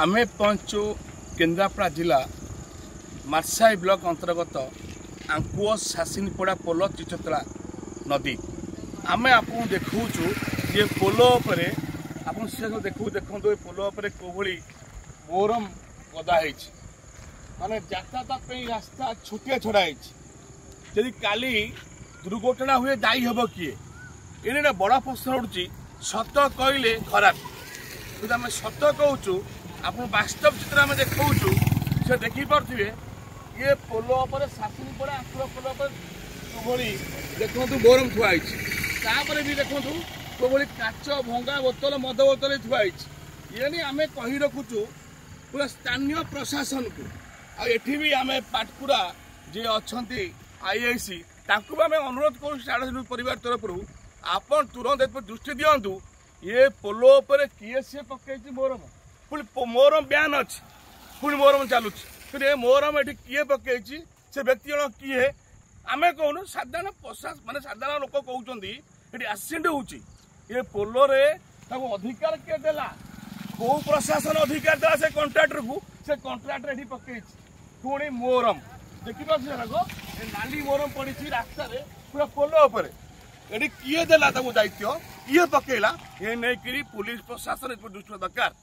आमे पहुँचु केन्द्रापड़ा जिला मार्साई ब्लॉक अंतर्गत आंकुआ सासिनपड़ा पोल चिचतला नदी आमे आपको देखु ये पोलो उपरे आपन से देखु देखो पोलो उपरे कोभली मोरम गदा माने यातायात रास्ता छुटिया छड़ा यदि काली दुर्घटना हुए दायी हम किए ये बड़ा प्रश्न उठुची सत कहले खराब कि आम सत कहूँ आप बास्तव चित्र आम देखु से देखिपे ये पोलो पर शासन पड़ा आंकुर पोलो पर कोभली देखु मोरम थुआई भी देखु कोभली काच भंगा बोतल मद बोतल थुआई ये आम कही रखुचु पूरा स्थानीय प्रशासन को आठी भी आम पाटकुरा जे अच्छा आईआईसी ताकू आम अनुरोध करूँ परिवार तरफ आपन तुरंत दृष्टि दिंतु ये पोलो पर किए सी पकई मोरम पुणी मोरम ब्यान अच्छी पुणी मोरम चलुची ये मोरम ये किए पकई से व्यक्ति जन किए आम कहूँ साधारण प्रशासन माने साधारण लोक कहते ये एक्सीडेंट होची ये पोलो रे अधिकार किए देला कौ प्रशासन अधिकार देला से कंट्राक्टर को से कंट्राक्टर ये पकई पुणी मोरम देखिए नाली मोरम पड़ी रास्ता पूरा पोलो पर ये किए देला दायित्व किए पकेला ये नहीं पुलिस प्रशासन दृष्टि दरकार।